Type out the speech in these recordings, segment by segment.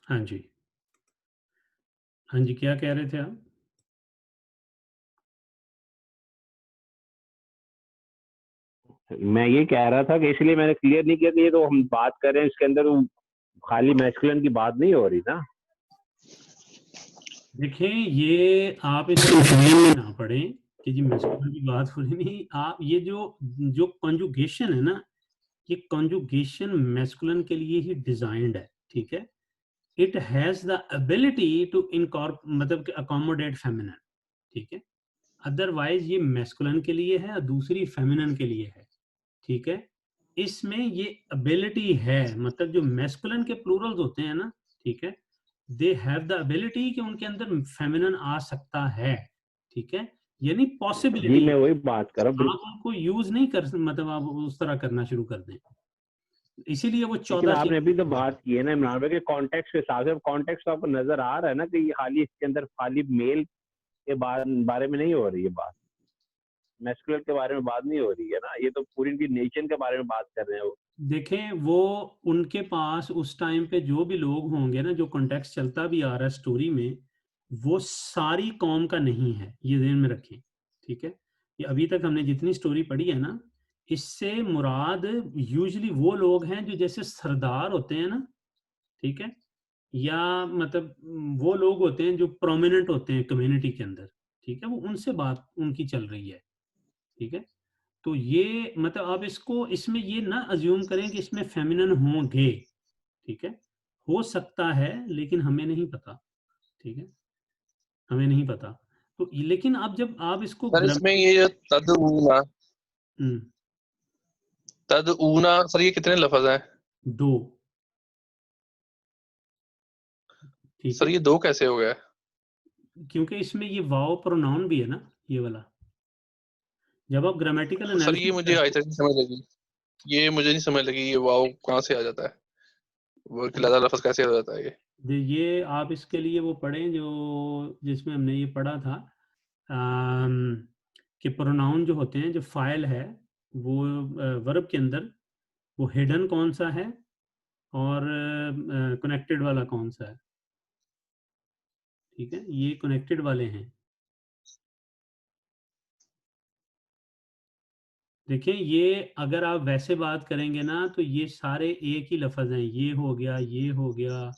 हाँ जी। हाँ जी, क्या कह रहे थे आप? मैं ये कह रहा था कि इसलिए मैंने क्लियर नहीं किया कि ये तो हम बात कर रहे हैं इसके अंदर खाली मैस्कुलिन की बात नहीं हो रही ना। देखिए, ये आप इधर कंफ्यूजन में ना पड़ें कि जी मैस्कुलिन की बात हो रही नहीं। आप ये जो जो कॉन्जुगेशन है ना, ये कॉन्जुगेशन मैस्कुलिन के लिए ही डिजाइंड है, ठीक है? It has the ability to incorp मतलब कि अकोमोडेट फेमिनिन, ठीक है? अदरवाइज ये मैस्कुलिन के लिए है और दूसरी फेमिनिन के लिए है, ठीक है? इसमें ये एबिलिटी है, मतलब जो मैस्कुलिन के प्लूरल्स होते हैं ना, ठीक है? दे हैव द एबिलिटी कि उनके अंदर फेमिनिन आ सकता है, ठीक है? यानी जी पॉसिबिलिटी, मैं वही बात कर रहा हूँ आप उनको यूज नहीं कर मतलब आप उस तरह करना शुरू कर दें, इसीलिए वो लेकिन 14 से। आपने अभी तो बात की है ना इमरान भाई के कॉन्टेक्स्ट के हिसाब से, कॉन्टेक्स्ट तो आपको नजर आ रहा है ना कि ये खाली इसके अंदर खाली मेल के बारे में नहीं हो रही है बात, मैस्कुलर के बारे में बात नहीं हो रही है ना, ये तो पूरी इनकी नेचर के बारे में बात कर रहे हैं वो। देखें, वो उनके पास उस टाइम पे जो भी लोग होंगे ना, जो कॉन्टेक्स्ट चलता भी आ रहा है स्टोरी में, वो सारी कौम का नहीं है, ये ध्यान में रखें, ठीक है? ये अभी तक हमने जितनी स्टोरी पढ़ी है ना, इससे मुराद यूजुअली वो लोग हैं जो जैसे सरदार होते हैं ना, ठीक है? या मतलब वो लोग होते हैं जो प्रोमिनेंट होते हैं कम्युनिटी के अंदर, ठीक है? वो उनसे बात उनकी चल रही है, ठीक है? तो ये मतलब आप इसको इसमें ये ना अज्यूम करें कि इसमें फेमिनिन होंगे, ठीक है? हो सकता है, लेकिन हमें नहीं पता, ठीक है? हमें नहीं पता। तो लेकिन आप जब आप इसको सर इसमें ये जो तदऊना हुँ, तदऊना सर ये कितने लफ्ज हैं? 2, ठीक सर है? ये 2 कैसे हो गया? क्योंकि इसमें ये वाओ प्रोनाउन भी है ना, ये वाला। जब आप ग्रामेटिकल सर ये एनालिसिस मुझे आज करते तक नहीं समझ लगी, ये मुझे नहीं समझ लगी, ये वाव कहाँ से आ जाता है? वो हैं, इकलौता लफ्ज कैसे हो जाता है ये? ये आप इसके लिए वो पढ़ें जो जिसमें हमने ये पढ़ा था, अम, कि प्रोनाउन जो होते हैं, जो फ़ाइल है, वो वर्ब के अंदर वो हिडन कौन-सा है और कनेक्टेड वाला कौन-सा है, ठीक है? ये कनेक्टेड वाले हैं। देखिए, ये अगर आप वैसे बात करेंगे ना, तो ये सारे एक ही लफ़्ज़ हैं। ये हो गया, ये हो गया,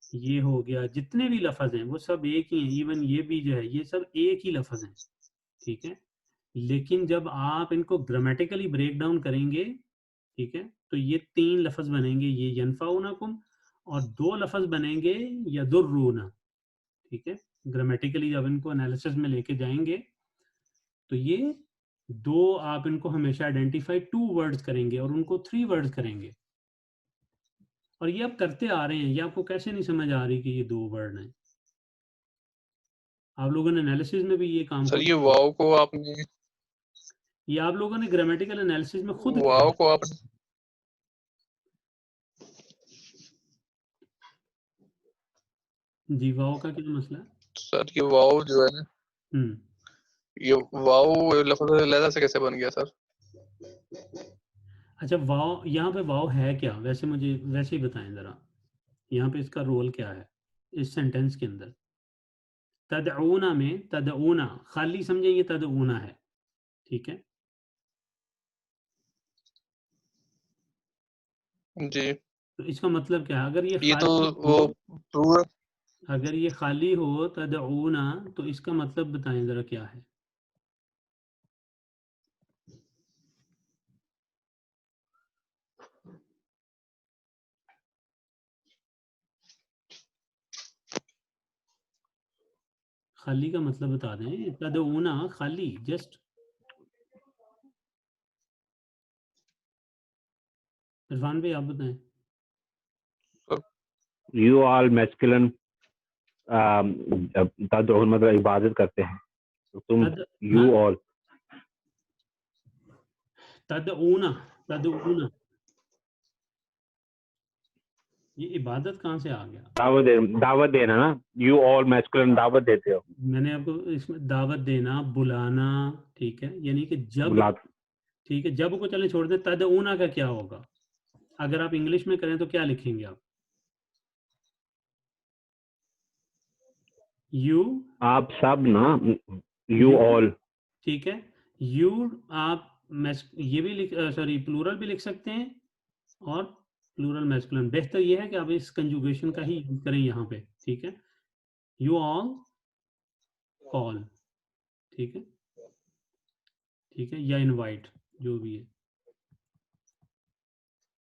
ये हो गया, जितने भी लफ़्ज़ हैं, वो सब एक ही हैं। इवन ये भी जो है, ये सब एक ही लफ़्ज़ हैं, ठीक है? लेकिन जब आप इनको ग्रामेटिकली ब्रेक डाउन करेंगे, ठीक है? तो ये 3 लफ़्ज़ बनेंगे, ये यनफ़ऊनकुम, और 2 लफ़्ज़ बनेंगे यदुर्रूना, ठीक है? ग्रामेटिकली जब इनको एनालिसिस में लेके जाएँगे, तो ये 2 आप इनको हमेशा आइडेंटिफ़ाई 2 वर्ड्स करेंगे और उनको 3 वर्ड्स करेंगे। और ये आप करते आ रहे हैं, ये आपको कैसे नहीं समझ आ रही कि ये 2 वर्ड हैं? आप लोगों ने एनालिसिस में भी ये काम सर खुद ये किया है। वाव को आपने ये आप लोगों ने ग्रामेटिकल एनालिसिस में खुद किया वाव है। को आपने जी, वाओ का क्या मसला है? सर ये वाव जो है ना, हुँ। ये वाव लफ्ज अलग से कैसे बन गया सर? अच्छा, वाओ, यहाँ पे वाओ है क्या? वैसे मुझे वैसे ही बताएँ ज़रा। यहाँ पे इसका रोल क्या है, इस सेंटेंस के अंदर? तदऊना में तदऊना, खाली समझें ये तदऊना है, ठीक है? जी, तो इसका मतलब क्या है? ये तो वो प्लूरल अगर ये खाली हो तदऊना, तो इसका मतलब बताएँ ज़रा क्या है? खाली का मतलब बता दें, तदऊना खाली जस्ट। इरफान भाई आप बताएँ। यू ऑल मैस्कुलिन मतलब इबादत करते हैं तो तुम तद हाँ, यू ऑल तदऊना, तदऊना, ये इबादत कहाँ से आ गया? दावत देना ना, यू ऑल मैस्कुलिन दावत देते हो, मैंने आपको इसमें दावत देना, बुलाना, ठीक है? यानी कि जब, बुला ठीक है? जब को चलें छोड़ दें, तदऊना का क्या होगा? अगर आप इंग्लिश में करें तो क्या लिखेंगे आप? यू, आप सब ना, यू ऑल। ठीक है, यू आप ये भी लिख, सॉरी प्लूरल भी लिख सकते हैं और प्लूरल मैस्कुलिन। बेहतर ये है कि आप इस कंजुगेशन का ही यूज करें यहाँ पे, ठीक है। यू ऑल कॉल, ठीक है, ठीक है, या इनवाइट, जो भी है,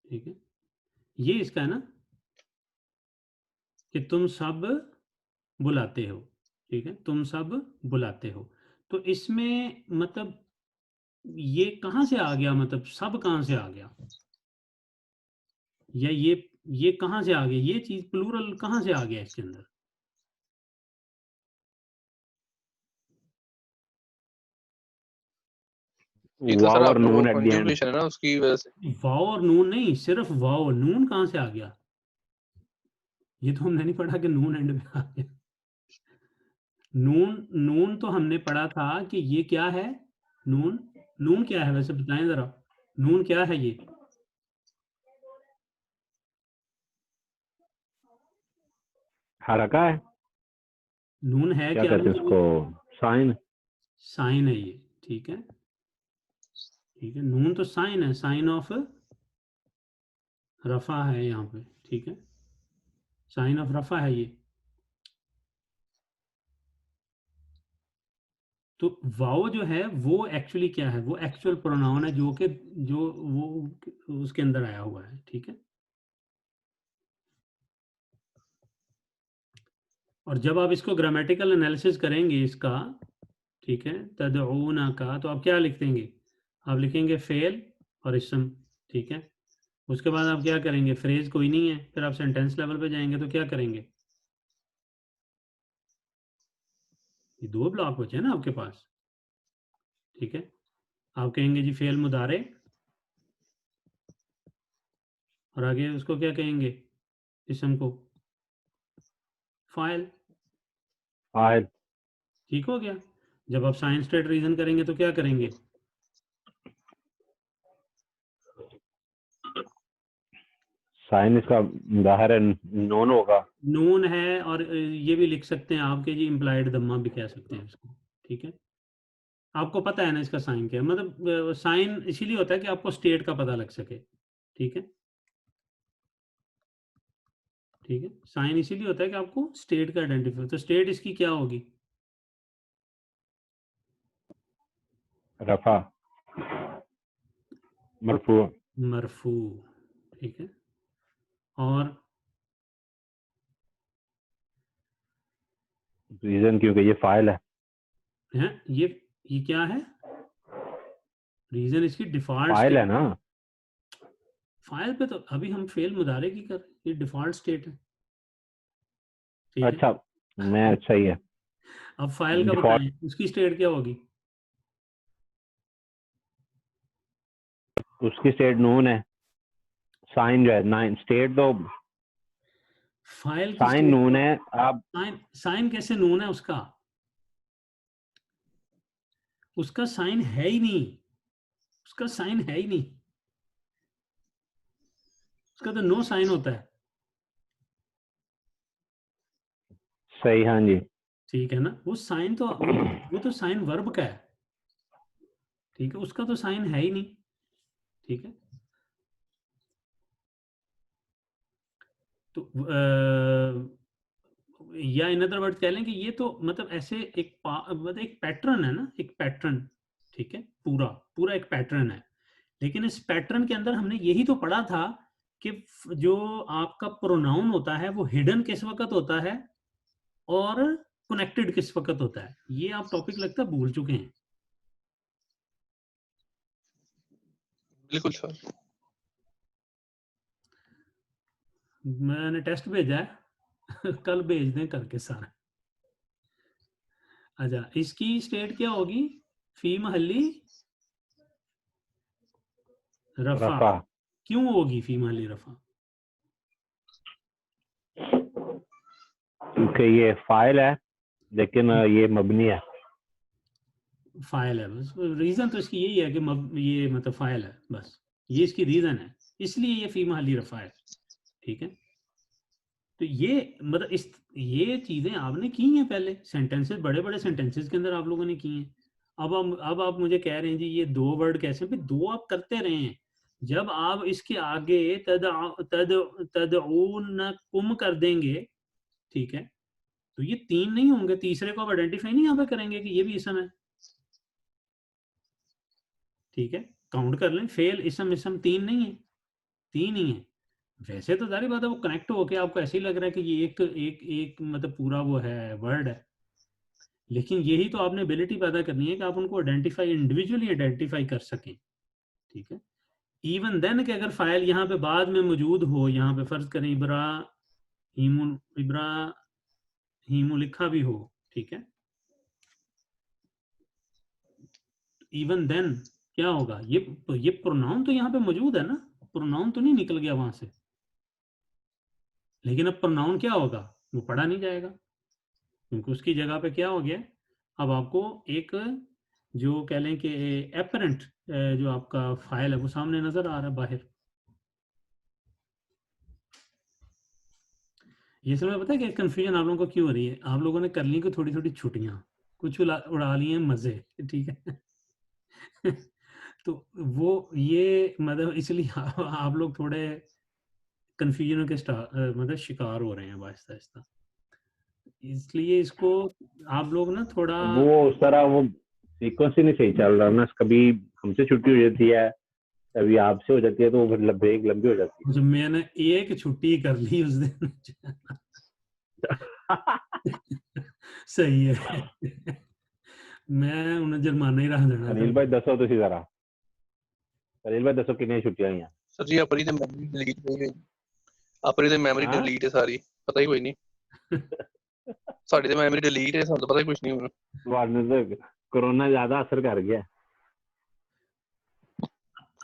ठीक है। ये इसका है ना कि तुम सब बुलाते हो, ठीक है, तुम सब बुलाते हो। तो इसमें मतलब ये कहाँ से आ गया, मतलब सब कहाँ से आ गया, या ये कहाँ से आ गया, ये चीज प्लूरल कहाँ से आ गया इसके अंदर? ये तो सर वाव और आपका वो नून एट द एंड। कंजुगेशन है ना, उसकी वजह से। वाव और नून नहीं, सिर्फ वाव, नून कहाँ से आ गया? ये तो हमने नहीं पढ़ा कि नून एंड में आ गया। नून, नून तो हमने पढ़ा था कि ये क्या है, नून, नून क्या है वैसे बताएं जरा, नून क्या है ये? हरका है, नून है क्या क्या? कहते हैं उसको, साइन। साइन है ये, ठीक है, ठीक है, नून तो साइन है, साइन ऑफ रफा है यहाँ पे, ठीक है, साइन ऑफ रफा है ये। तो वाओ जो है वो एक्चुअली क्या है, वो एक्चुअल प्रोनाउन है जो कि जो वो उसके अंदर आया हुआ है, ठीक है। और जब आप इसको ग्रामेटिकल एनालिसिस करेंगे इसका, ठीक है, तदऊना का, तो आप क्या लिख देंगे? आप लिखेंगे फेल और इसम, ठीक है। उसके बाद आप क्या करेंगे, फ्रेज कोई नहीं है, फिर आप सेंटेंस लेवल पे जाएंगे तो क्या करेंगे? ये दो ब्लॉक बचे हैं ना आपके पास, ठीक है। आप कहेंगे जी फेल मुदारे, और आगे उसको क्या कहेंगे, इसम को फाइल, फाइल। ठीक हो गया। जब आप साइंस स्टेट रीजन करेंगे तो क्या करेंगे? साइन इसका बाहर है, नोन होगा। नून है, और ये भी लिख सकते हैं आपके जी, इम्प्लाइड दम्मा भी कह सकते हैं इसको, ठीक है। आपको पता है ना इसका साइन क्या है, मतलब साइन इसीलिए होता है कि आपको स्टेट का पता लग सके, ठीक है, ठीक है। साइन इसीलिए होता है कि आपको स्टेट का आइडेंटिफाई, तो स्टेट इसकी क्या होगी? रफा, मरफू। मरफू, ठीक है। और रीजन क्योंकि ये फाइल है। है ये क्या है, रीजन इसकी डिफॉल्ट फाइल है स्टेट। ना। फाइल पे तो अभी हम फेल मुदारे की कर रहे हैं, ये डिफॉल्ट स्टेट है, ठीक है। अच्छा, मैं सही है। अब फाइल का डिफॉल्ट, बताएं, उसकी स्टेट क्या होगी? उसकी स्टेट नून है। साइन जो है, नाइन स्टेट तो फाइल की साइन स्टेट नून क्या? है। आप साइन, साइन कैसे नून है उसका? उसका साइन है ही नहीं, उसका साइन है ही नहीं, उसका तो नो साइन होता है, सही, हाँ जी। ठीक है ना। वो साइन तो वो तो साइन वर्ब का है, ठीक है, उसका तो साइन है ही नहीं, ठीक है। तो या इन अदर वर्ड कह लें कि ये तो मतलब ऐसे एक मतलब एक पैटर्न है ना, एक पैटर्न, ठीक है, पूरा पूरा एक पैटर्न है। लेकिन इस पैटर्न के अंदर हमने यही तो पढ़ा था कि जो आपका प्रोनाउन होता है वो हिडन किस वक्त होता है और कनेक्टेड किस वक्त होता है, ये आप टॉपिक लगता है भूल चुके हैं। बिल्कुल सर। मैंने टेस्ट भेजा है कल भेज दें करके सारा। अच्छा, इसकी स्टेट क्या होगी, फी महली रफा। रफा, क्यों होगी फी महली रफा? क्योंकि ये फाइल है, लेकिन ये मबनी है। फाइल है, बस रीजन तो इसकी यही है कि ये मतलब फाइल है, बस ये इसकी रीजन है, इसलिए ये फी महली रफा है, ठीक है। तो ये मतलब इस ये चीजें आपने की हैं पहले, सेंटेंसेस, बड़े बड़े सेंटेंसेस के अंदर आप लोगों ने की हैं। अब आप मुझे कह रहे हैं जी ये 2 वर्ड कैसे, फिर 2 आप करते रहे हैं। जब आप इसके आगे तदऊनकुम कर देंगे, ठीक है, तो ये 3 नहीं होंगे, तीसरे को आप आइडेंटिफाई नहीं यहाँ पे करेंगे कि ये भी इसम है, ठीक है। काउंट कर लें, फेल इसम इसम 3 नहीं है, 3 ही है। वैसे तो सारी बात है वो कनेक्ट होके आपको ऐसे ही लग रहा है कि ये एक एक एक मतलब पूरा वो है, वर्ड है, लेकिन यही तो आपने एबिलिटी पैदा करनी है कि आप उनको आइडेंटिफाई, इंडिविजुअली आइडेंटिफाई कर सकें, ठीक है। इवन देन कि अगर फाइल यहाँ पे बाद में मौजूद हो, यहाँ पे फर्ज करें इब्राहीमु लिखा भी हो, ठीक है, इवन देन क्या होगा, ये प्रोनाउन तो यहाँ पे मौजूद है ना, प्रोनाउन तो नहीं निकल गया वहां से, लेकिन अब प्रोनाउन क्या होगा, वो पढ़ा नहीं जाएगा, क्योंकि उसकी जगह पे क्या हो गया, अब आपको एक जो कह लें कि एपरेंट जो आपका फाइल है वो सामने नजर आ रहा है बाहर। ये समय पता है कि कंफ्यूजन आप लोगों को क्यों हो रही है, आप लोगों ने कर ली को थोड़ी थोड़ी छुट्टियां, कुछ उड़ा लिए मजे, ठीक है। तो वो ये मतलब इसलिए आप लोग थोड़े कंफ्यूजनों के मतलब शिकार हो रहे हैं आहिस्ता आहिस्ता, इसलिए इसको आप लोग ना थोड़ा, वो उस तरह वो सीक्वेंस ही नहीं सही चल रहा ना, कभी हमसे छुट्टी हो जाती है, कभी आपसे हो जाती है, तो फिर ब्रेक लंबी हो जाती जो मैंने एक छुट्टी कर ली उस दिन। है। सही है। मैं उन्हें जुर्माना ही रहा देना था। अनिल भाई दसो तुसी जरा, अनिल भाई दसो कितनी छुट्टियां हुई हैं? सर जी अपनी तो मेमोरी डिलीट हो गई, अपनी तो मेमोरी हाँ डिलीट है सारी, पता ही कोई नहीं, साड़ी तो मेमोरी डिलीट है, ਸਾਨੂੰ तो पता ही कुछ नहीं हुआ। वारने तो कोरोना ज्यादा असर कर गया।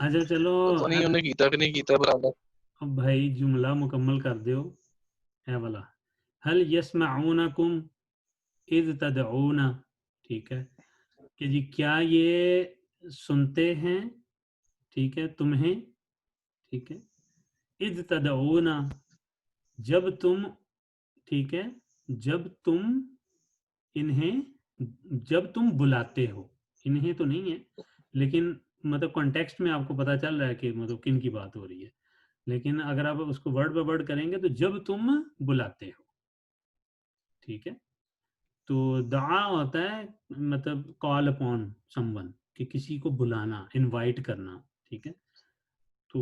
अच्छा चलो, पता नहीं उन्हें कीता कि नहीं कीता बराबर। अब भाई जुमला मुकम्मल कर दो है वाला, हल यस्माऊनकुम इज तदऊना, ठीक है, कि जी क्या ये सुनते हैं, ठीक है, तुम्हें, ठीक है, इज तदऊना जब तुम, ठीक है, जब तुम इन्हें, जब तुम बुलाते हो, इन्हें तो नहीं है, लेकिन मतलब कॉन्टेक्स्ट में आपको पता चल रहा है कि मतलब किन की बात हो रही है, लेकिन अगर आप उसको वर्ड बाय वर्ड करेंगे तो जब तुम बुलाते हो, ठीक है। तो दआ होता है मतलब कॉल अपॉन समवन, कि किसी को बुलाना, इनवाइट करना, ठीक है। तो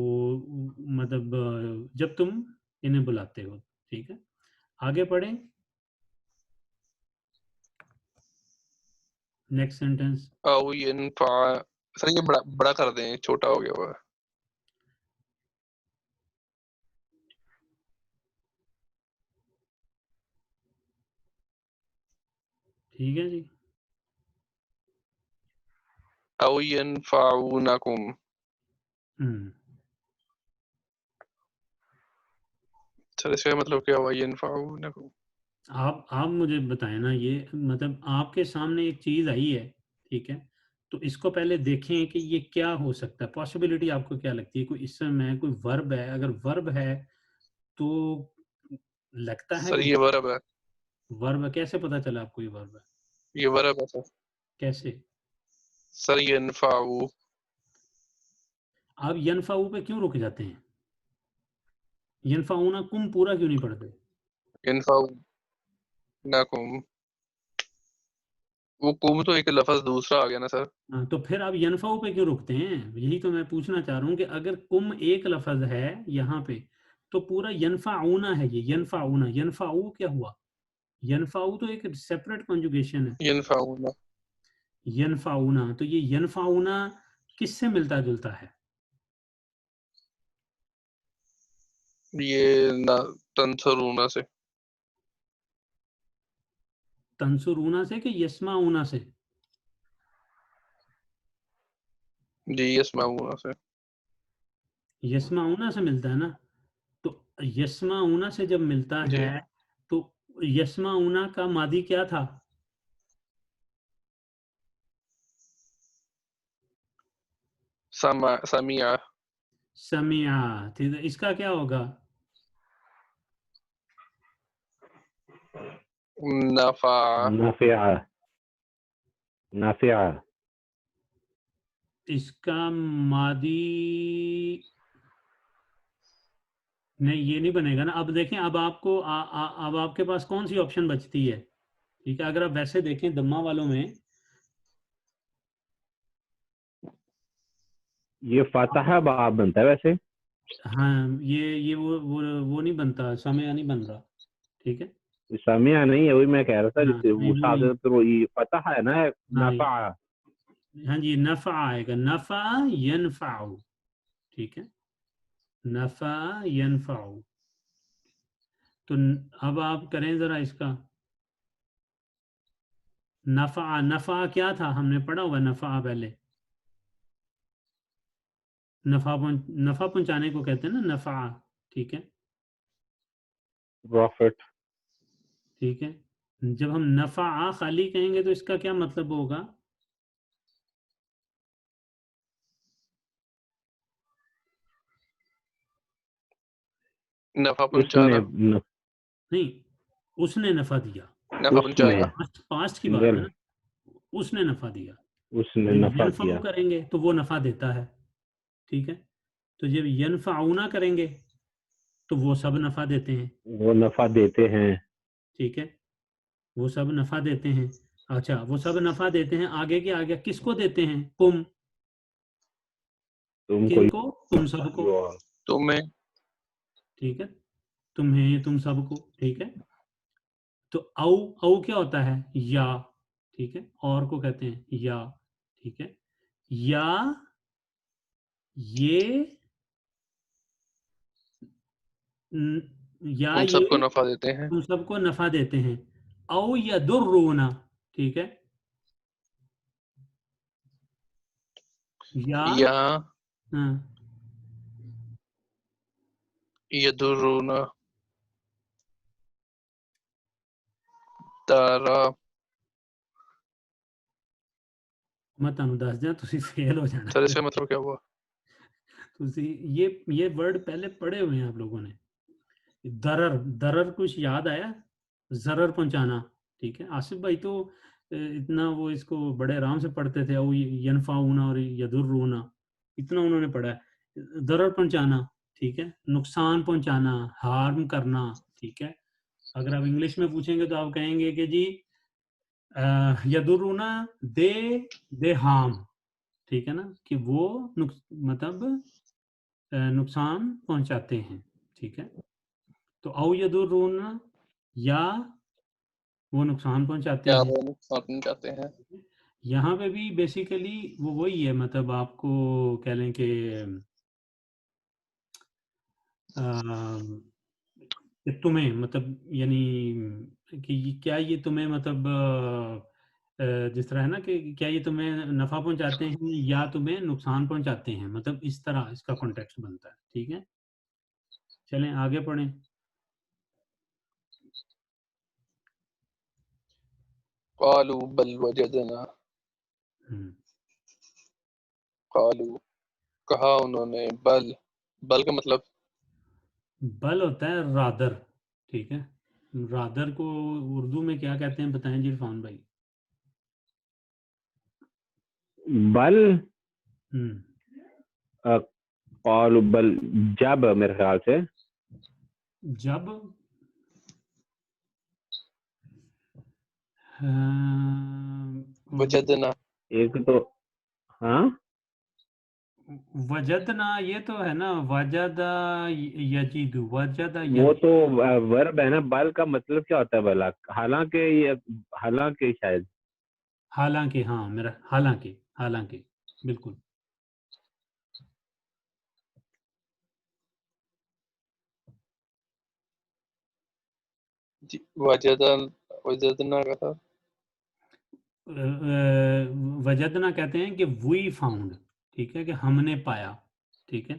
मतलब जब तुम इन्हें बुलाते हो, ठीक है। आगे पढ़ें, नेक्स्ट सेंटेंस। आओ यनफा, सर ये बड़ा बड़ा कर दें, छोटा हो गया हुआ है। ठीक है जी, आओ यनफाउनकुम, हम्म, सर इसका मतलब क्या हुआ यनफाउनकुम? आप मुझे बताएं ना, ये मतलब आपके सामने एक चीज आई है, ठीक है, तो इसको पहले देखें कि ये क्या हो सकता है, पॉसिबिलिटी आपको क्या लगती है, कोई इसम है, कोई वर्ब है, अगर वर्ब है तो लगता है सर कि ये वर्ब है, वर्ब है, कैसे पता चला आपको ये वर्ब है, ये वर्ब है सर। कैसे, सर यनफाउ, आप यनफाऊ पे क्यों रुक जाते हैं, यनफाऊना कुम पूरा क्यों नहीं पढ़ते, यनफाउनकुम, वो कुम तो एक लफ्ज दूसरा आ गया ना सर। हाँ, तो फिर आप यनफाऊ पे क्यों रुकते हैं, यही तो मैं पूछना चाह रहा हूँ कि अगर कुम एक लफज है यहाँ पे, तो पूरा यनफाऊना है, ये यनफाऊना, यनफाऊ क्या हुआ, यनफाऊ तो एक सेपरेट कॉन्जुगेशन है, यनफाउना, यनफाऊना, तो ये यनफाऊना किससे मिलता जुलता है, ये ना तंसरूना से, तंसुरूना से कि यस्माऊना से, जी यस्माउना से। यस्माऊना से मिलता है ना, तो यस्माऊना से जब मिलता जी है तो यस्माऊना का मादी क्या था, समिया, समिया, ठीक है, इसका क्या होगा, नफा नफिया, नफिया। इसका मादी नहीं, ये नहीं बनेगा ना। अब देखें, अब आपको अब आपके पास कौन सी ऑप्शन बचती है? ठीक है, अगर आप वैसे देखें दम्मा वालों में, ये फतह बाब बनता है वैसे। हाँ, ये वो नहीं बनता, समय नहीं बन रहा। ठीक है, सामिया नहीं है, वही मैं कह रहा था, हाँ जिससे नहीं, वो वो नहीं। साथ तो ये फतह है ना, हाँ नफा। हाँ जी, नफा आएगा, नफा यनफाउ। ठीक है, नफा यनफाउ। तो अब आप करें जरा इसका, नफा, नफा क्या था, हमने पढ़ा हुआ नफा पहले। नफा पहुंचाने को कहते हैं ना, नफा। ठीक है, प्रॉफिट। ठीक है। जब हम नफा खाली कहेंगे तो इसका क्या मतलब होगा? नफा उसने पहुंचाना, नहीं, उसने नफा दिया। नफा उसने पहुंचाना। पास्ट की बात है सिंगल, ना, उसने नफा दिया। उसने जब नफा यनफाउ किया। करेंगे तो वो नफा देता है। ठीक है, तो जब यनफाउना करेंगे तो वो सब नफा देते हैं। वो नफा देते हैं। ठीक है, वो सब नफा देते हैं। अच्छा, वो सब नफा देते हैं, आगे के आगे किसको देते हैं? कुम, तुमको किनको? तुम सबको। यो। तुम्हें। ठीक है, तुम्हें, तुम सबको। ठीक है, तो औ, औ क्या होता है? या। ठीक है, और को कहते हैं या। ठीक है, या, ये, या उन सबको ये नफा देते हैं। तुम सबको नफा देते हैं। औ या दुर्रोना। ठीक है, या, या हाँ, यदुर्रुना तारा। मैं ਤੁਹਾਨੂੰ ਦੱਸ ਦਿਆਂ, ਤੁਸੀਂ फेल हो जाना सर है। इसका मतलब क्या हुआ? ਤੁਸੀਂ ये वर्ड पहले पढ़े हुए हैं आप लोगों ने। दरर, दरर कुछ याद आया? जरर पहुंचाना। ठीक है, आसिफ भाई तो इतना वो इसको बड़े आराम से पढ़ते थे, वो यनफाउना और यदुर्रूना, इतना उन्होंने पढ़ा है। दरर पहुंचाना। ठीक है, नुकसान पहुंचाना, हार्म करना। ठीक है, अगर आप इंग्लिश में पूछेंगे तो आप कहेंगे कि जी यदुर्रूना, दे दे हार्म। ठीक है ना, कि वो मतलब नुकसान पहुंचाते हैं। ठीक है, तो औ यदुर्रूना, या वो नुकसान पहुंचाते क्या हैं। वो नुकसान चाहते हैं? यहाँ पे भी बेसिकली वो वही है, मतलब आपको कह लें कि कि तुम्हें मतलब यानी कि क्या ये तुम्हें मतलब जिस तरह है ना कि क्या ये तुम्हें नफा पहुंचाते हैं या तुम्हें नुकसान पहुंचाते हैं, मतलब इस तरह इसका कॉन्टेक्स्ट बनता है। ठीक है, चलें आगे पढ़ें। कालू बल वजदना। हम्म, कालू कहा उन्होंने, बल, बल का मतलब बल होता है रादर। ठीक है, रादर को उर्दू में क्या कहते हैं बताएं जी इरफान भाई? बल, हम्म, और बल, जब मेरे ख्याल से। जब अ, वजदना। एक तो, हाँ, वजदना, ये तो है ना, वजदा यजीदु, वजदा वो तो यजीदु। वर्ब है ना। बल का मतलब क्या होता है भला? हालांकि ये, हालांकि शायद। हालांकि, हाँ मेरा, हालांकि, हालांकि, बिल्कुल। वजदन, वजदना का था। वजदना कहते हैं कि वी फाउंड। ठीक है, कि हमने पाया। ठीक है,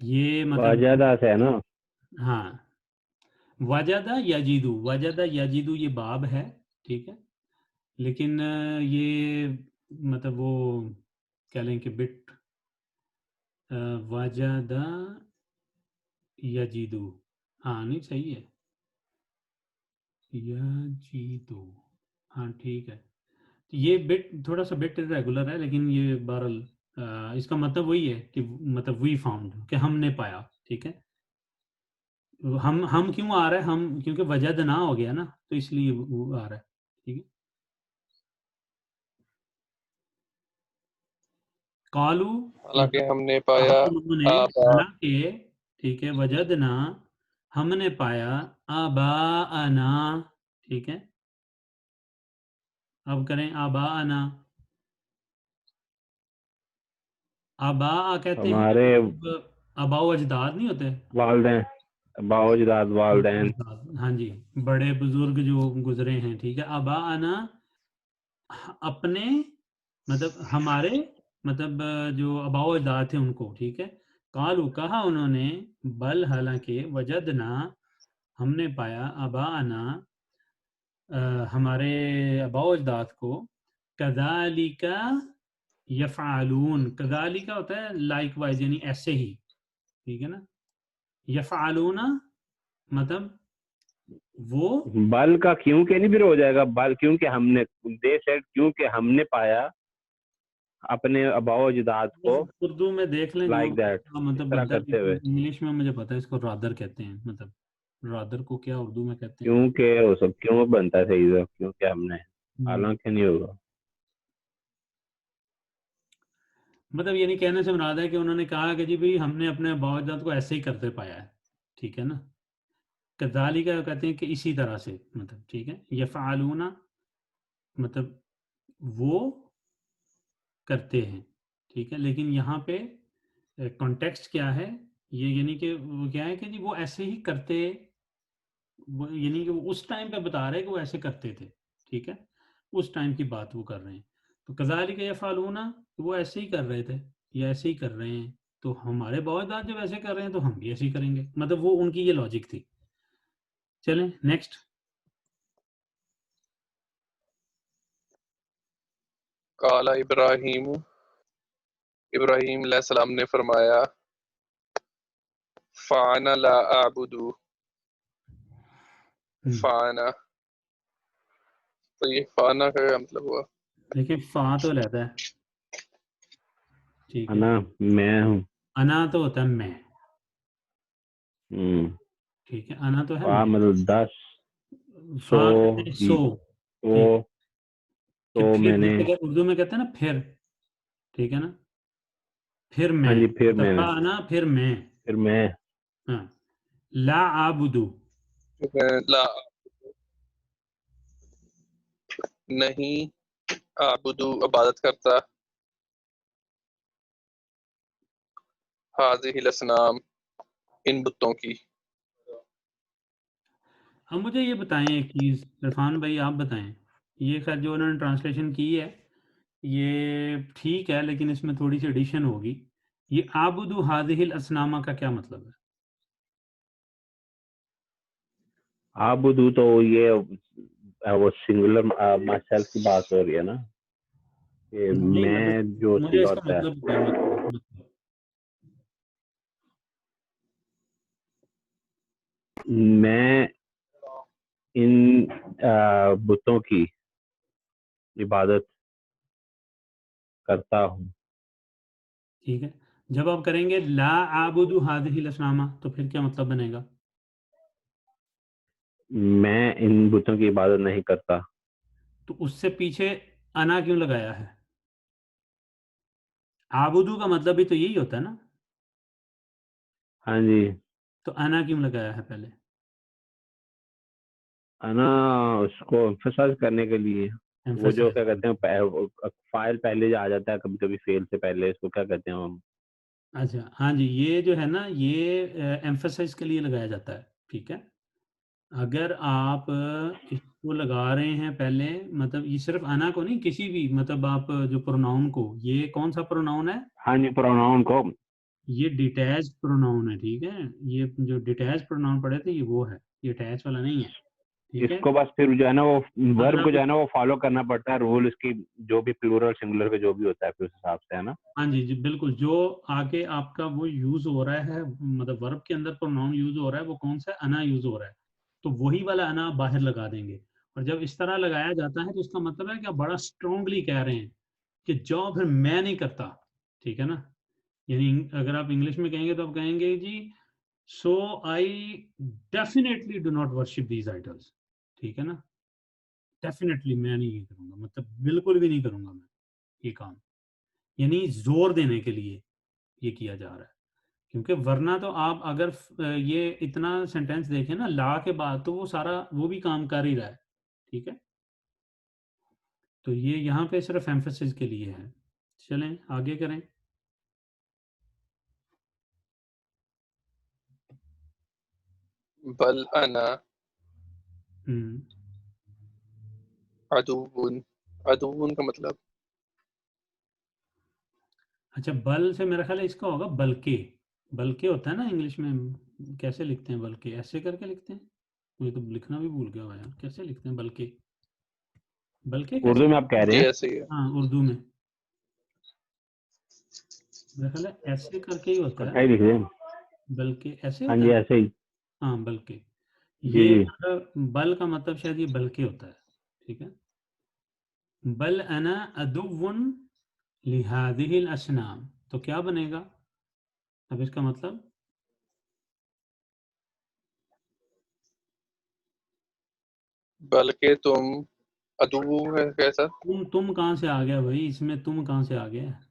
ये मतलब, वजदा से है ना। हाँ, वजदा यजीदु, वजदा यजीदु ये बाब है। ठीक है, लेकिन ये मतलब वो कह लें कि बिट वजदा यजीदु, हाँ नहीं सही है, यजीदु, हाँ ठीक है। ये बिट थोड़ा सा बिट इरेगुलर है, लेकिन ये बहरहाल इसका मतलब वही है कि मतलब वी फाउंड, कि हमने पाया, ठीक है। हम क्यों आ रहा है, हम क्योंकि वजद ना हो गया ना, तो इसलिए वो आ रहा है, ठीक है। कालू हालांकि मतलब हमने पाया उन्होंने, आबा, हालांकि, ठीक है, वजदना हमने पाया, आबा आना, ठीक है। अब करें आबा आना, आबा कहते हैं हमारे मतलब आबाओ अजदाद नहीं होते, वालदैन, बाओजदाद वालदैन। हाँ जी, बड़े बुजुर्ग जो गुजरे हैं, ठीक है। आबा आना अपने, मतलब हमारे, मतलब जो आबाओ अजदाद थे उनको, ठीक है। कालू कहा उन्होंने, बल हालांकि, वजदना हमने पाया, आबा आना हमारे आबाओ अजदाद को, कदालिका यफ़ालून, कदालिका होता है लाइक वाइज, यानी ऐसे ही, ठीक है ना। यफ़ालूना मतलब वो, बल का क्यों के नहीं फिर हो जाएगा बल, क्योंकि हमने, दे सेड, क्योंकि हमने पाया अपने अबाओ-अजदाद को, उर्दू में देख लें जो लाइक दैट, इस मतलब तरह बनता है, करते हुए। लेकिन इंग्लिश में मुझे पता है इसको रादर कहते हैं, मतलब रादर को क्या उर्दू में कहते हैं। क्योंकि वो सब क्यों बनता है सही से, क्योंकि हमने, हम्म, हालांकि नहीं होगा। मतलब ये नहीं, कहने से मुराद है कि उन्होंने कहा कि जी भाई हमने अपने बावजूद को ऐसे ही करते पाया है, ठीक है ना। कदाली का कहते हैं कि इसी तरह से, मतलब ठीक है। यफ़ालूना मतलब वो करते हैं, ठीक है। लेकिन यहाँ पे कॉन्टेक्स्ट क्या है, ये यानी कि वो क्या है कि जी वो ऐसे ही करते, वो यानी कि वो उस टाइम पे बता रहे हैं कि वो ऐसे करते थे, ठीक है। उस टाइम की बात वो कर रहे हैं। तो कज़ालिक यफ़अलूना, तो वो ऐसे ही कर रहे थे, या ऐसे ही कर रहे हैं, तो हमारे बावजूद जब ऐसे कर रहे हैं तो हम भी ऐसे ही करेंगे, मतलब वो उनकी ये लॉजिक थी। चलें नेक्स्ट। काला इब्राहिम, इब्राहिम अलैहिस्सलाम ने फरमाया, फाना ला आबुदू, फाना, तो ये फाना का क्या मतलब हुआ? देखिए फा तो रहता है, ठीक है है। ना, मैं हूँ। अना तो होता है मैं, हम्म। ठीक है। अना तो है वाह, मैं, मतलब 10, फा 100, कहते हैं सो, ठीक, 100, कि 100 फिर, मैंने। जैसे कि उर्दू में कहते हैं ना फिर, ठीक है ना। फिर हाँ मैं, जी, फिर मतलब मैंने, फा आना फिर मैं, फिर मैं। हाँ। ला आबुदू, ला, नहीं, आबुदू इबादत करता, हाज़िहिल असनाम, इन बुतों की। अब मुझे ये बताएं एक चीज़, इरफान भाई आप बताएं, ये खैर जो उन्होंने ट्रांसलेशन की है ये ठीक है, लेकिन इसमें थोड़ी सी एडिशन होगी। ये आबुदू हादिहिल असनामा का क्या मतलब है? आबुदू तो ये वो सिंगुलर माई सेल्फ की बात हो रही है ना, कि नहीं मैं मतलब जो मुझे सीधा इसका होता है। मतलब क्या मतलब, मैं इन बुतों की इबादत करता हूँ। ठीक है। जब आप करेंगे ला आबुदू हादिहिल असनामा, तो फिर क्या मतलब बनेगा? मैं इन बुतों की इबादत नहीं करता। तो उससे पीछे अना क्यों लगाया है? आबुदू का मतलब भी तो यही होता है ना, हाँ जी। तो अना क्यों लगाया है पहले? है ना, उसको एम्फसाइज करने के लिए। वो जो एम्फसाइज, क्या कहते हैं, फाइल पहले जो आ जाता है कभी कभी फेल से पहले, इसको क्या कहते हैं हम। अच्छा हाँ जी, ये जो है ना ये एम्फसाइज के लिए लगाया जाता है, ठीक है। अगर आप इसको लगा रहे हैं पहले, मतलब ये सिर्फ अना को नहीं, किसी भी, मतलब आप जो प्रोनाउन को, ये कौन सा प्रोनाउन है? हाँ जी, प्रोनाउन को। ये डिटैच प्रोनाउन है, ठीक है। ये जो डिटैच प्रोनाउन पढ़े थे ये वो है, ये अटैच वाला नहीं है, ठीक है। इसको बस फिर जो है ना वो अगर वर्ब को आप, जो है ना वो फॉलो करना पड़ता है, रूल इसकी, जो भी प्लूरल सिंगुलर के जो भी होता है फिर उस हिसाब से, है ना। हाँ जी जी बिल्कुल, जो आगे आपका वो यूज हो रहा है, मतलब वर्ब के अंदर प्रोनाउन यूज हो रहा है वो कौन सा है? अना यूज हो रहा है, तो वही वाला अना बाहर लगा देंगे। और जब इस तरह लगाया जाता है तो इसका मतलब है कि आप बड़ा स्ट्रांगली कह रहे हैं कि जॉब फिर मैं नहीं करता, ठीक है ना। यानी अगर आप इंग्लिश में कहेंगे तो आप कहेंगे जी so I definitely do not worship these idols, ठीक है ना। डेफिनेटली मैं नहीं ये करूंगा, मतलब बिल्कुल भी नहीं करूंगा मैं ये काम, यानी जोर देने के लिए ये किया जा रहा है। क्योंकि वरना तो आप अगर ये इतना सेंटेंस देखें ना ला के बाद, तो वो सारा वो भी काम कर ही रहा है, ठीक है। तो ये यहाँ पे सिर्फ एम्फेसिस के लिए है। चलें आगे करें। बल अना हम्म, अदुवुन, अदुवुन का मतलब अच्छा बल से मेरा ख्याल है इसका होगा बल्कि, बल्कि होता है ना इंग्लिश में, कैसे लिखते हैं बल्कि, ऐसे करके लिखते हैं, मुझे तो लिखना भी भूल गया हुआ यार, कैसे लिखते हैं बल्कि, बल्कि कैसे उर्दू में आप लिखते कह हैं? रहे ये हैं? ऐसे ही है। हाँ उर्दू में मेरा ख्याल है ऐसे करके ही होता है, इकट्ठा ही लिख रहे हैं। बल्कि ऐसे हाँ होता जी, है। ऐसे ही। हाँ बल्कि, जी ये जी। मतलब बल का मतलब शायद ये बल्कि होता है, ठीक है। बल अना अदुव्वुन लिहादिहिल असनाम, तो क्या बनेगा अब इसका मतलब? बल्कि तुम, अदुवु है कैसा? तुम कहाँ से आ गया भाई इसमें, तुम कहाँ से आ गया?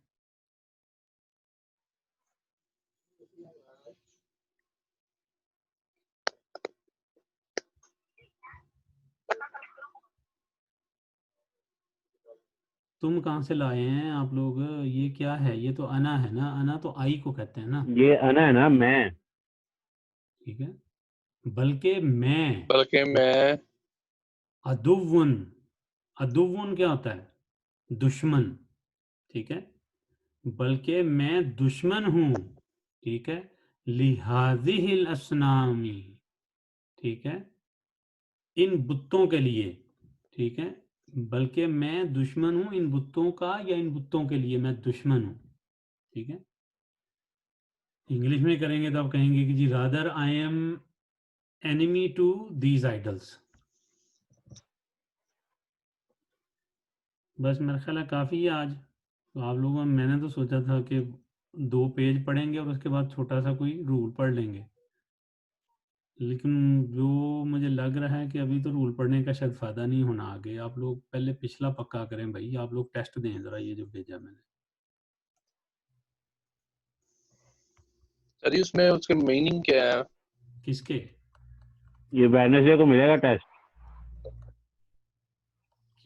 तुम कहाँ से लाए हैं आप लोग, ये क्या है? ये तो अना है ना, अना तो आई को कहते हैं ना, ये अना है ना, मैं। ठीक है। बल्कि मैं, बल्कि मैं, अदुव्वुन, अदुव्वुन क्या होता है? दुश्मन, ठीक है। बल्कि मैं दुश्मन हूँ, ठीक है, लिहाजिहिल असनामी, ठीक है, इन बुत्तों के लिए, ठीक है। बल्कि मैं दुश्मन हूँ इन बुत्तों का, या इन बुत्तों के लिए मैं दुश्मन हूँ, ठीक है। इंग्लिश में करेंगे तो आप कहेंगे कि जी rather I am enemy to these idols. बस मेरा ख्याल है काफ़ी है आज, तो आप लोगों, मैंने तो सोचा था कि 2 पेज पढ़ेंगे और उसके बाद छोटा सा कोई रूल पढ़ लेंगे, लेकिन जो मुझे लग रहा है कि अभी तो रूल पढ़ने का शायद फ़ायदा नहीं होना आगे। आप लोग पहले पिछला पक्का करें भाई, आप लोग टेस्ट दें ज़रा ये जो भेजा मैंने। अरे उसमें उसके मीनिंग क्या है? किसके? ये वेडनेसडे को मिलेगा टेस्ट।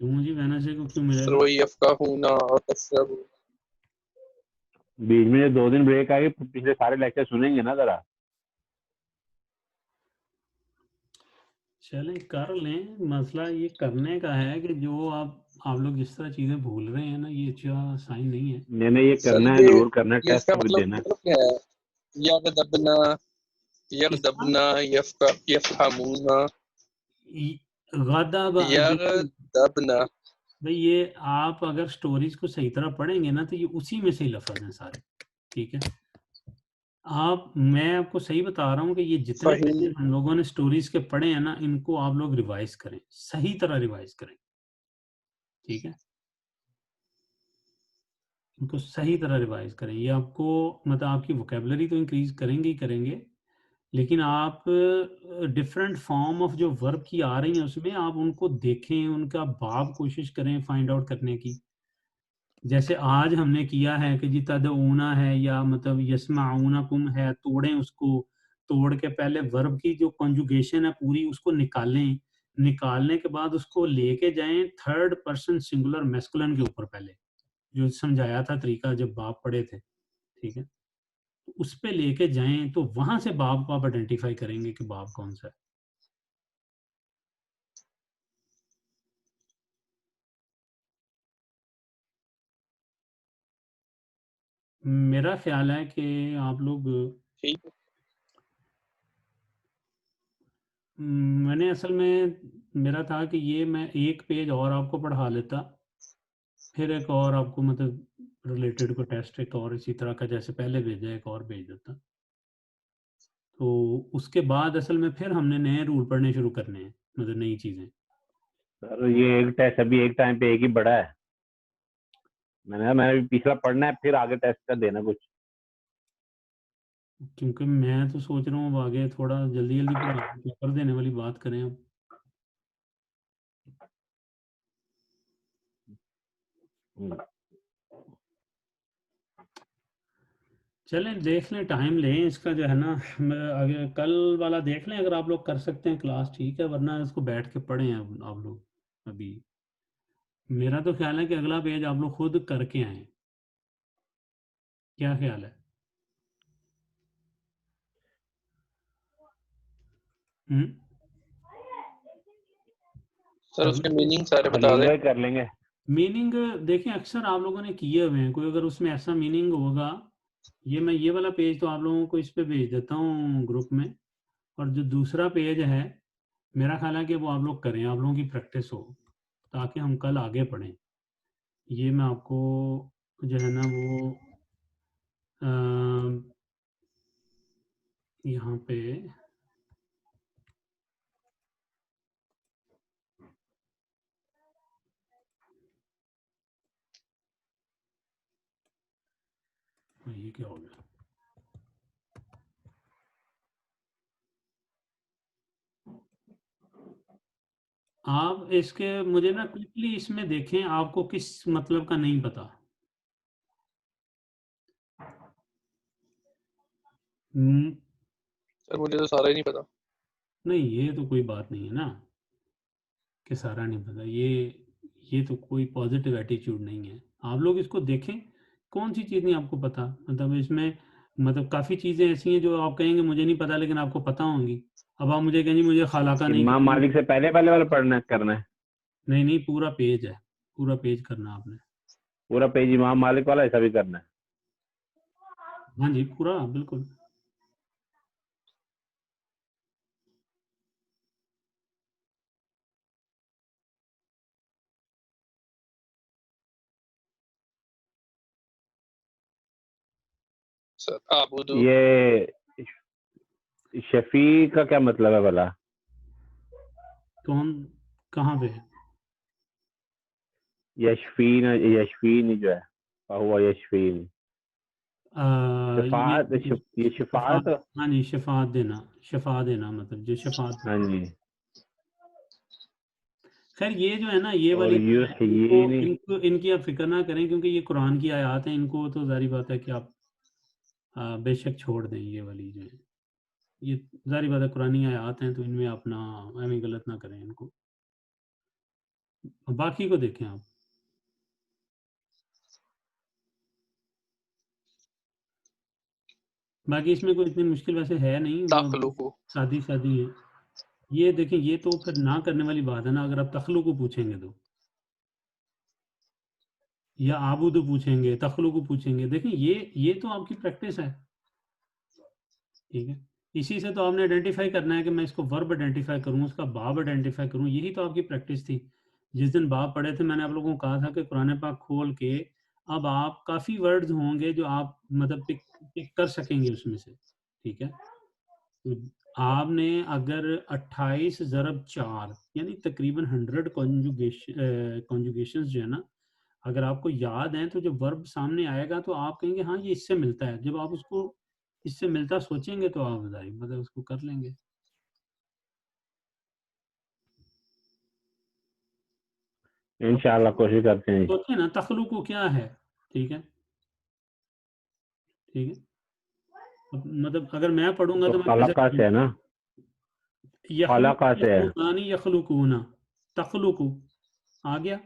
क्यों जी वेनासे को क्यों सर मिलेगा? वही यफ़क़हूना और तफ़क़हू। बीच में ये 2 दिन ब्रेक आएगी, पिछले सारे लेक्चर सुनेंगे ना जरा। चलें कर लें, मसला ये करने का है कि जो आप लोग जिस तरह चीज़ें भूल रहे हैं ना, ये अच्छा साइन नहीं है। मैंने ये सर करना है, जरूर करना है, ये टेस्ट इसका तो भी देना है। मतलब क्या है? यग़दबना, किसका? यग़दबना, यफ़क़हूना, गदब, देखिए यग़दबना। भाई ये आप अगर स्टोरीज को सही तरह पढ़ेंगे ना तो ये उसी में से ही लफ्ज हैं सारे, ठीक है। आप, मैं आपको सही बता रहा हूँ कि ये जितने फ़हीम, पेजेस हम लोगों ने स्टोरीज के पढ़े हैं ना, इनको आप लोग रिवाइज करें, सही तरह रिवाइज करें, ठीक है। इनको सही तरह रिवाइज करें, ये आपको मतलब आपकी वोकेबलरी तो इंक्रीज करेंगे ही करेंगे, लेकिन आप डिफरेंट फॉर्म ऑफ जो वर्ब की आ रही हैं उसमें आप उनको देखें, उनका बाब कोशिश करें फाइंड आउट करने की। जैसे आज हमने किया है कि जी तदऊना है, या मतलब यस्माऊना कुम है, तोड़ें उसको, तोड़ के पहले वर्ब की जो कॉन्जुगेशन है पूरी उसको निकालें, निकालने के बाद उसको लेके जाएं थर्ड पर्सन सिंगुलर मैस्कुलिन के ऊपर, पहले जो समझाया था तरीका जब बाप पढ़े थे, ठीक है। तो उस पे लेके जाएं तो वहां से बाप को आप आइडेंटिफाई करेंगे कि बाप कौन सा है। मेरा ख्याल है कि आप लोग, ठीक है। मैंने असल में, मेरा था कि ये मैं 1 पेज और आपको पढ़ा लेता, फिर एक और आपको मतलब रिलेटेड को टेस्ट एक और इसी तरह का जैसे पहले भेजा एक और भेज देता, तो उसके बाद असल में फिर हमने नए रूल पढ़ने शुरू करने हैं, मतलब नई चीज़ें। सर ये एक टेस्ट अभी एक टाइम पे एक ही बड़ा है, मैंने पिछला पढ़ना है फिर आगे टेस्ट का देना कुछ। क्योंकि मैं तो सोच रहा हूँ अब आगे थोड़ा जल्दी जल्दी पढ़ा पेपर देने वाली बात करें अब। हम्म। चलें देख लें, टाइम लें इसका जो है ना, आगे कल वाला देख लें, अगर आप लोग कर सकते हैं क्लास ठीक है, वरना इसको बैठ के पढ़ें अब आप लोग। अभी मेरा तो ख्याल है कि अगला पेज आप लोग खुद करके आए, क्या ख्याल है? हम्म। सर उसके मीनिंग सारे बता दें। एंजॉय कर लेंगे। मीनिंग देखिए अक्सर आप लोगों ने किए हुए हैं, कोई अगर उसमें ऐसा मीनिंग होगा, मैं ये वाला पेज तो आप लोगों को इस पे भेज देता हूँ ग्रुप में, और जो दूसरा पेज है मेरा ख्याल है कि वो आप लोग करें, आप लोगों की प्रैक्टिस हो, ताकि हम कल आगे पढ़ें। ये मैं आपको जो है ना वो यहाँ पे ये क्या हो गया, आप इसके मुझे ना क्विकली इसमें देखें, आपको किस मतलब का नहीं पता। हम्म, सर मुझे तो सारा ही नहीं पता। नहीं ये तो कोई बात नहीं है ना कि सारा नहीं पता, ये तो कोई पॉजिटिव एटीट्यूड नहीं है। आप लोग इसको देखें, कौन सी चीज़ नहीं आपको पता, मतलब इसमें मतलब काफ़ी चीज़ें ऐसी हैं जो आप कहेंगे मुझे नहीं पता, लेकिन आपको पता होंगी। अब आप मुझे कहेंगे मुझे खालाका नहीं इमाम करनी, मालिक से पहले पहले वाला पढ़ना करना है। नहीं नहीं पूरा पेज है, पूरा पेज करना आपने। पूरा पेज इमाम मालिक वाला ऐसा भी करना है। हाँ जी पूरा बिल्कुल। सर आबुदू। ये शफी का क्या मतलब है भला? कौन, कहाँ पे? यशफीन, यशफीन जो है, हुआ यशफीन, ये शफात, ये शफात, शफात। हाँ जी शफात देना, शफा देना मतलब जो शफात हाँ देना। जी। खैर ये जो है ना ये और वाली यू इनको ये नहीं। इनको इनकी आप फिक्र ना करें, क्योंकि ये कुरान की आयत हैं, इनको तो जारी बात है कि आप बेशक छोड़ दें। ये वाली जो है ये जारी बात है कुरानी आयत हैं, तो इनमें अपना हमें गलत ना करें इनको, बाकी को देखें आप। बाकी इसमें कोई इतनी मुश्किल वैसे है नहीं, ताखलुकु। सादी सादी है। ये देखें, ये तो फिर ना करने वाली बात है ना, अगर आप तखलु को पूछेंगे तो, या आबुदु पूछेंगे, तखलु को पूछेंगे, देखें ये तो आपकी प्रैक्टिस है, ठीक है। इसी से तो आपने आइडेंटिफाई करना है कि मैं इसको वर्ब आइडेंटिफाई करूँ, उसका बाब आइडेंटिफाई करूँ, यही तो आपकी प्रैक्टिस थी। जिस दिन बाब पढ़े थे मैंने आप लोगों को कहा था कि कुरान पाक खोल के अब आप काफ़ी वर्ड्स होंगे जो आप मतलब पिक पिक कर सकेंगे उसमें से, ठीक है। तो आपने अगर 28 ज़रब 4 यानी तकरीबन 100 कॉन्जुगेशन जो है ना, अगर आपको याद है तो जब वर्ब सामने आएगा तो आप कहेंगे हाँ ये इससे मिलता है, जब आप उसको इससे मिलता सोचेंगे तो आप जाहिर मतलब उसको कर लेंगे। अब इंशाल्लाह कोशिश करते हैं। सोचे ना तखलुक क्या है, ठीक है, ठीक है। अब मतलब अगर मैं पढ़ूंगा तो तो मैं कैसे खलका से है पढ़ूंगा? ना, यखलुक खलका से है। यखलुकानी यखलुकूना, तखलुकु आ गया,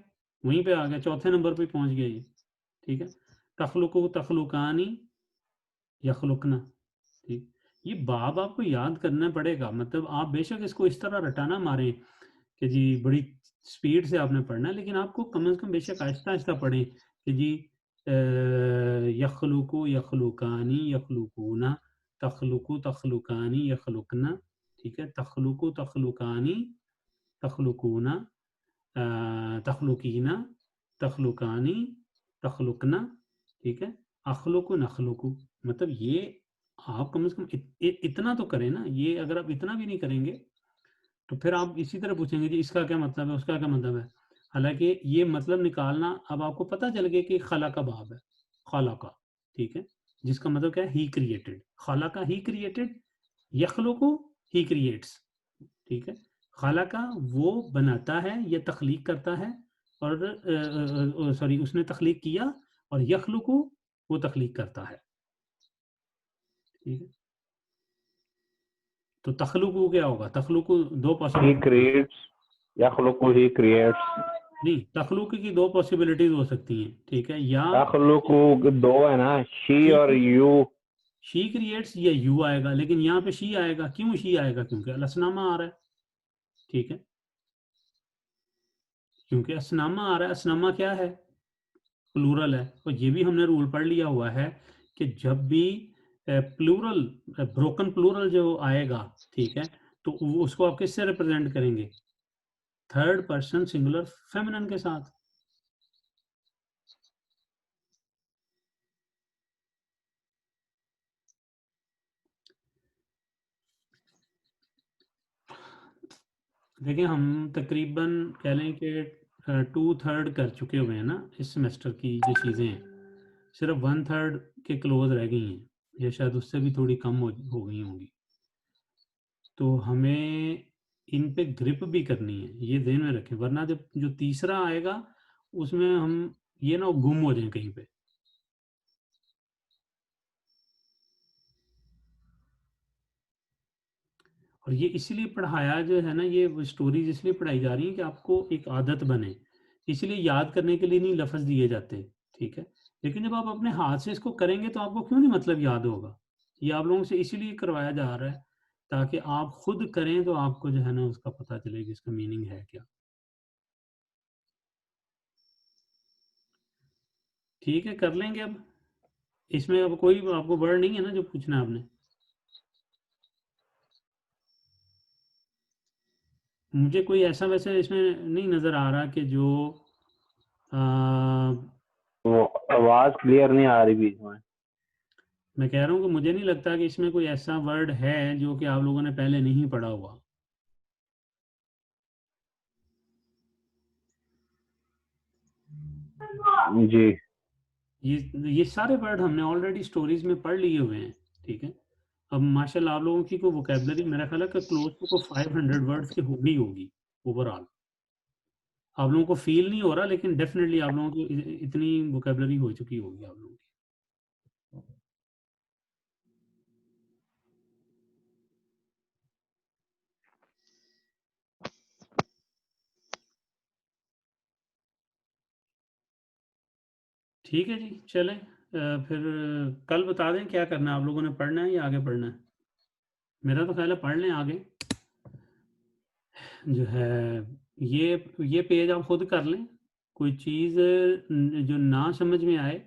वहीं पे आ गया, चौथे नंबर पे पहुंच गया ये, ठीक है। तखलुकु तखलुकानी यखलुकना, ठीक। ये बाब आपको याद करना पड़ेगा, मतलब आप बेशक इसको इस तरह रटाना मारें कि जी बड़ी स्पीड से आपने पढ़ना है, लेकिन आपको कम से कम बेशक आहिस्ता आहिस्ता पढ़ें कि जी यखलुकु यखलुकानी यखलुकूना, तखलुकु तखलुकानी यखलुकना, ठीक है। तखलुकु तखलुकानी तखलुकूना, तखलुकीना, तखलुकानी, तखलुकना, ठीक है। अखलुकु नखलुकु, मतलब ये आप कम से कम इतना तो करें ना। ये अगर आप इतना भी नहीं करेंगे तो फिर आप इसी तरह पूछेंगे जी इसका क्या मतलब है, उसका क्या मतलब है। हालांकि ये मतलब निकालना अब आपको पता चल गया कि खला का भाव है, खला का, ठीक है, जिसका मतलब क्या है, ही क्रिएटेड, खला का ही क्रिएटेड, यखलुकु ही क्रिएट्स, ठीक है। खाला का वो बनाता है या तख्लीक करता है, और सॉरी उसने तख्लीक किया, और यखलुकु वो तख्लीक करता है, ठीक है। तो तखलुकु क्या होगा, तखलुकु दो he possibility, creates, यखलुकु he creates, नहीं तखलुक की दो पॉसिबिलिटीज हो सकती हैं, ठीक है, या यखलुकु दो है ना, she और you। शी क्रिएट्स या यू आएगा, लेकिन यहाँ पे शी आएगा, क्यों शी आएगा, क्योंकि अलसनामा आ रहा है, ठीक है, क्योंकि असनामा आ रहा है। असनामा क्या है, प्लूरल है, और ये भी हमने रूल पढ़ लिया हुआ है कि जब भी प्लूरल, ब्रोकन प्लूरल जो आएगा, ठीक है, तो उसको आप किससे रिप्रेजेंट करेंगे, थर्ड पर्सन सिंगुलर फेमिनिन के साथ। देखिए हम तकरीबन कह लें कि 2/3 कर चुके हुए हैं ना इस सेमेस्टर की जो चीज़ें हैं, सिर्फ 1/3 के क्लोज रह गई हैं, या शायद उससे भी थोड़ी कम हो गई होंगी। तो हमें इन पे ग्रिप भी करनी है, ये ध्यान में रखें, वरना जब जो तीसरा आएगा उसमें हम ये ना गुम हो जाए कहीं पे। और ये इसलिए पढ़ाया जो है ना, ये स्टोरीज इसलिए पढ़ाई जा रही है कि आपको एक आदत बने, इसलिए याद करने के लिए नहीं लफ्ज़ दिए जाते, ठीक है। लेकिन जब आप अपने हाथ से इसको करेंगे तो आपको क्यों नहीं मतलब याद होगा। ये आप लोगों से इसीलिए करवाया जा रहा है ताकि आप खुद करें तो आपको जो है ना उसका पता चले कि इसका मीनिंग है क्या। ठीक है, कर लेंगे अब। इसमें अब कोई आपको वर्ड नहीं है ना जो पूछना है आपने। मुझे कोई ऐसा वैसे इसमें नहीं नज़र आ रहा कि जो आ, वो आवाज क्लियर नहीं आ रही बीच में। मैं कह रहा हूँ कि मुझे नहीं लगता कि इसमें कोई ऐसा वर्ड है जो कि आप लोगों ने पहले नहीं पढ़ा हुआ। जी। ये सारे वर्ड हमने ऑलरेडी स्टोरीज में पढ़ लिए हुए हैं, ठीक है। अब माशाल्लाह आप लोगों की को वोकेबलरी मेरा ख्याल है कि क्लोज टू को 500 वर्ड्स की होगी होगी ओवरऑल। आप लोगों को फील नहीं हो रहा, लेकिन डेफिनेटली आप लोगों की इतनी वोकेबलरी हो चुकी होगी आप लोगों की। ठीक है जी, चलें फिर कल बता दें क्या करना है, आप लोगों ने पढ़ना है या आगे पढ़ना है। मेरा तो ख्याल है पढ़ लें आगे, जो है ये पेज आप खुद कर लें। कोई चीज़ जो ना समझ में आए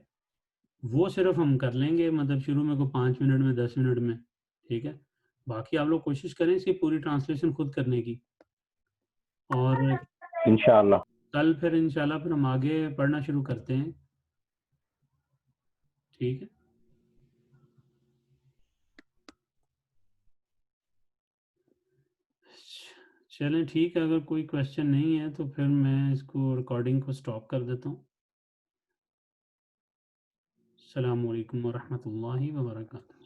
वो सिर्फ हम कर लेंगे, मतलब शुरू में को 5 मिनट में 10 मिनट में, ठीक है। बाकी आप लोग कोशिश करें इसकी पूरी ट्रांसलेशन खुद करने की, और इंशाल्लाह। कल फिर इंशाल्लाह फिर हम आगे पढ़ना शुरू करते हैं, ठीक है। चलें ठीक है, अगर कोई क्वेश्चन नहीं है तो फिर मैं इसको रिकॉर्डिंग को स्टॉप कर देता हूँ। अस्सलामु अलैकुम वरहमतुल्लाहि वबरकातुहू।